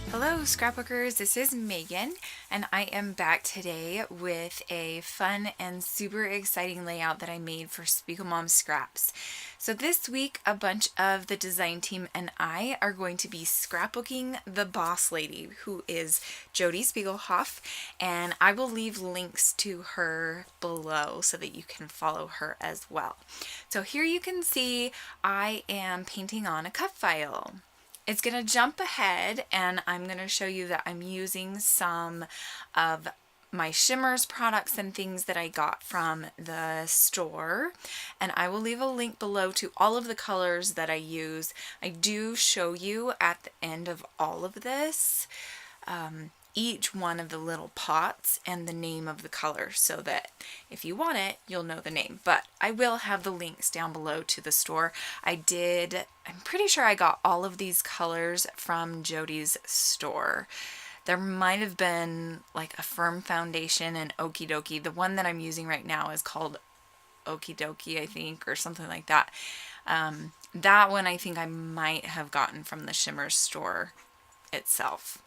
Hello scrapbookers, this is Megan and I am back today with a fun and super exciting layout that I made for Spiegelmom scraps. So this week a bunch of the design team and I are going to be scrapbooking the boss lady, who is Jody Spiegelhoff, and I will leave links to her below so that you can follow her as well. So here you can see I am painting on a cut file. It's going to jump ahead and I'm going to show you that I'm using some of my shimmers products and things that I got from the store, and I will leave a link below to all of the colors that I use. I do show you at the end of all of this each one of the little pots and the name of the color, so that if you want it, you'll know the name. But I will have the links down below to the store. I'm pretty sure I got all of these colors from Jody's store. There might have been like a Firm Foundation and Okie Dokie. The one that I'm using right now is called Okie Dokie, I think, or something like that. That one I think I might have gotten from the Shimmers store itself.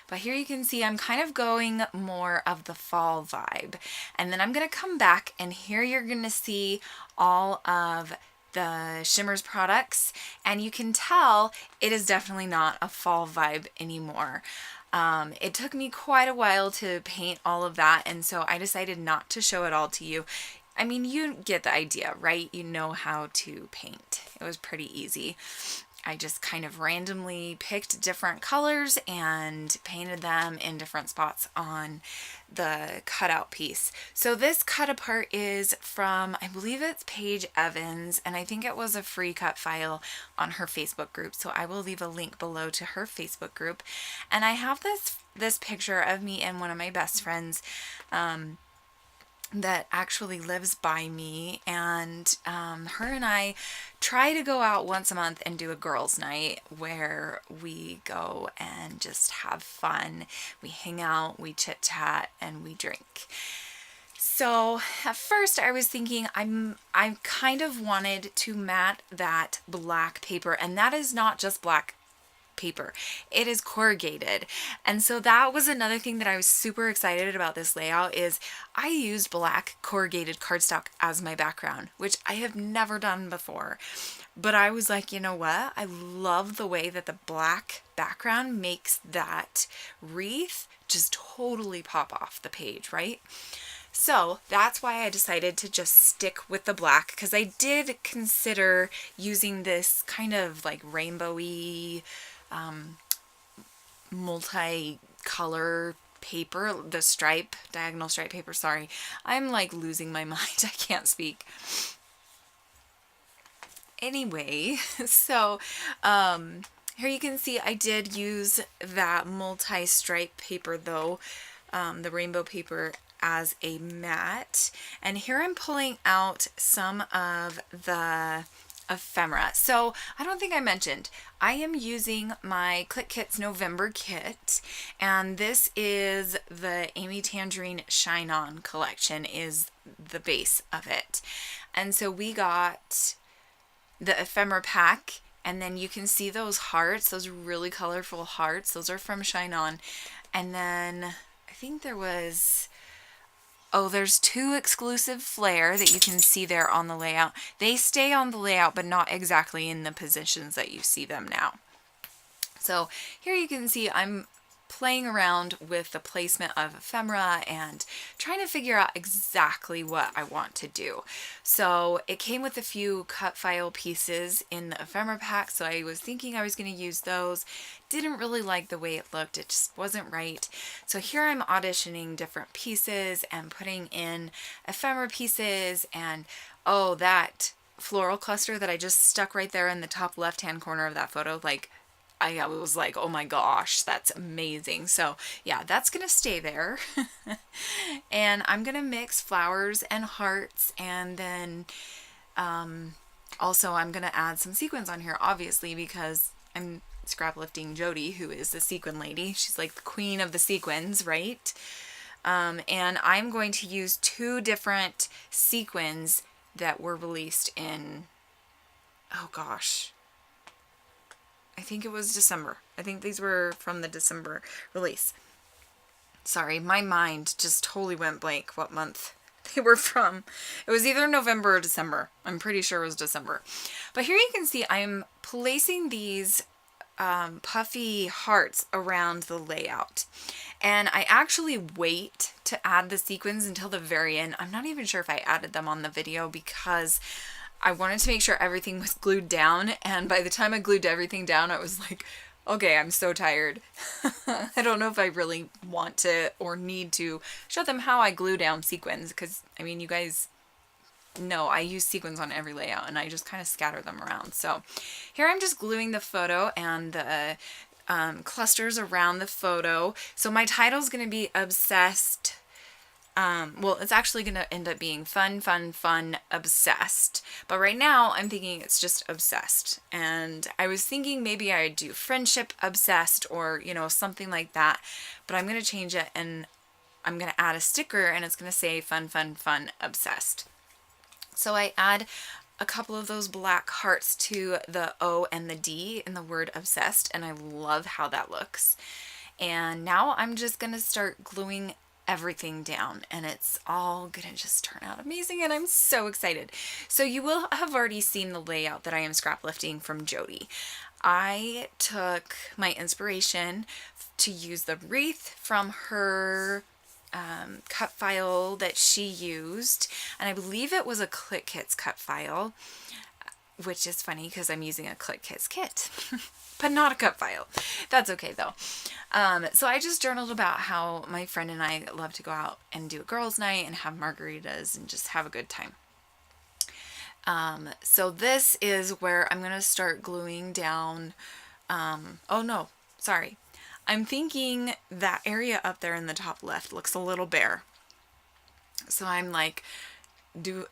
But here you can see I'm kind of going more of the fall vibe. And then I'm going to come back and here you're going to see all of the Shimmers products. And you can tell it is definitely not a fall vibe anymore. It took me quite a while to paint all of that, and so I decided not to show it all to you. I mean, you get the idea, right? You know how to paint. It was pretty easy. I just kind of randomly picked different colors and painted them in different spots on the cutout piece. So this cut apart is from, I believe it's Paige Evans, and I think it was a free cut file on her Facebook group. So I will leave a link below to her Facebook group. And I have this picture of me and one of my best friends that actually lives by me, and her and I try to go out once a month and do a girls' night where we go and just have fun. We hang out, we chit chat, and we drink. So at first I was thinking I kind of wanted to mat that black paper, and that is not just black paper, it is corrugated. And so that was another thing that I was super excited about this layout, is I used black corrugated cardstock as my background, which I have never done before. But I was like, you know what? I love the way that the black background makes that wreath just totally pop off the page, right? So that's why I decided to just stick with the black, because I did consider using this kind of like rainbowy multi-color paper, the diagonal stripe paper. Sorry, I'm like losing my mind. I can't speak. Anyway, so here you can see I did use that multi-stripe paper though, the rainbow paper, as a mat. And here I'm pulling out some of the ephemera. So I don't think I mentioned, I am using my Click Kits November kit, and this is the Amy Tangerine Shine On collection is the base of it. And so we got the ephemera pack, and then you can see those hearts, those really colorful hearts, those are from Shine On. And then I think there was, oh, there's two exclusive flare that you can see there on the layout. They stay on the layout, but not exactly in the positions that you see them now. So here you can see I'm playing around with the placement of ephemera and trying to figure out exactly what I want to do. So it came with a few cut file pieces in the ephemera pack, so I was thinking I was going to use those. Didn't really like the way it looked, it just wasn't right. So here I'm auditioning different pieces and putting in ephemera pieces, and oh, that floral cluster that I just stuck right there in the top left hand corner of that photo, like I was like, oh my gosh, that's amazing. So yeah, that's gonna stay there. And I'm gonna mix flowers and hearts, and then also I'm gonna add some sequins on here, obviously, because I'm scraplifting Jody, who is the sequin lady. She's like the queen of the sequins, right? And I'm going to use two different sequins that were released in, oh gosh, I think it was December. I think these were from the December release. Sorry, my mind just totally went blank what month they were from. It was either November or December. I'm pretty sure it was December. But here you can see I'm placing these puffy hearts around the layout. And I actually wait to add the sequins until the very end. I'm not even sure if I added them on the video because I wanted to make sure everything was glued down. And by the time I glued everything down, I was like, okay, I'm so tired. I don't know if I really want to or need to show them how I glue down sequins because, I mean, you guys know I use sequins on every layout and I just kind of scatter them around. So here I'm just gluing the photo and the clusters around the photo. So my title is going to be Obsessed. Well, it's actually going to end up being Fun, Fun, Fun, Obsessed. But right now, I'm thinking it's just Obsessed. And I was thinking maybe I'd do Friendship Obsessed or, you know, something like that. But I'm going to change it and I'm going to add a sticker and it's going to say Fun, Fun, Fun, Obsessed. So I add a couple of those black hearts to the O and the D in the word Obsessed. And I love how that looks. And now I'm just going to start gluing everything down and it's all gonna just turn out amazing and I'm so excited. So you will have already seen the layout that I am scrap lifting from Jody. I took my inspiration to use the wreath from her cut file that she used, and I believe it was a Click Kits cut file, which is funny because I'm using a Click Kits kit. But not a cut file. That's okay though. So I just journaled about how my friend and I love to go out and do a girls' night and have margaritas and just have a good time. So this is where I'm going to start gluing down. Oh no, sorry. I'm thinking that area up there in the top left looks a little bare. So I'm like,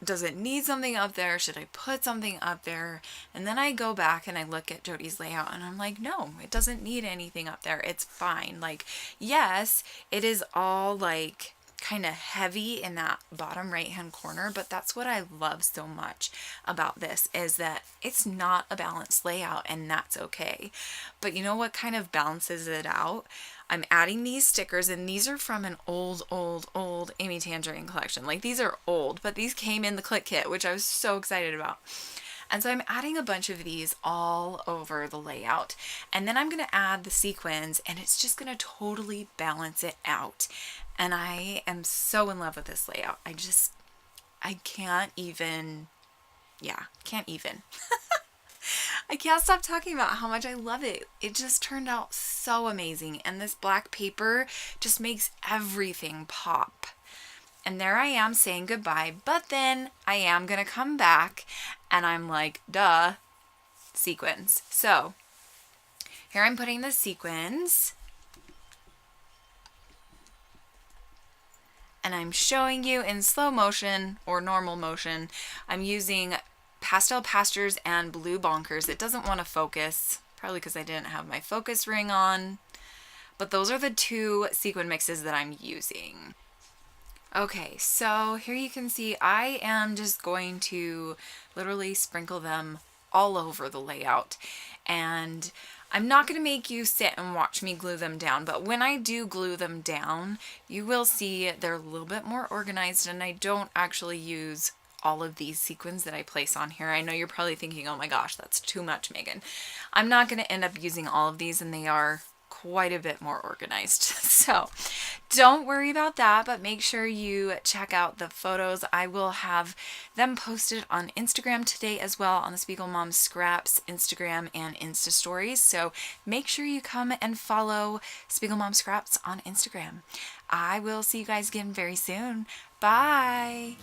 does it need something up there? Should I put something up there? And then I go back and I look at Jody's layout and I'm like, no, it doesn't need anything up there. It's fine. Like, yes, it is all like kind of heavy in that bottom right hand corner, but that's what I love so much about this is that it's not a balanced layout and that's okay. But you know what kind of balances it out? I'm adding these stickers and these are from an old Amy Tangerine collection. Like these are old, but these came in the Click Kit, which I was so excited about. And so I'm adding a bunch of these all over the layout. And then I'm going to add the sequins and it's just going to totally balance it out. And I am so in love with this layout. I can't even. I can't stop talking about how much I love it. It just turned out so amazing. And this black paper just makes everything pop. And there I am saying goodbye. But then I am going to come back and I'm like, duh, sequins. So here I'm putting the sequins. And I'm showing you in slow motion or normal motion. I'm using Pastel Pastures and Blue Bonkers. It doesn't want to focus, probably because I didn't have my focus ring on. But those are the two sequin mixes that I'm using. Okay, so here you can see I am just going to literally sprinkle them all over the layout. And I'm not going to make you sit and watch me glue them down, but when I do glue them down, you will see they're a little bit more organized and I don't actually use all of these sequins that I place on here. I know you're probably thinking, oh my gosh, that's too much, Megan. I'm not going to end up using all of these and they are quite a bit more organized. So don't worry about that, but make sure you check out the photos. I will have them posted on Instagram today as well, on the Spiegelmom Scraps Instagram and Insta stories. So make sure you come and follow Spiegelmom Scraps on Instagram. I will see you guys again very soon. Bye.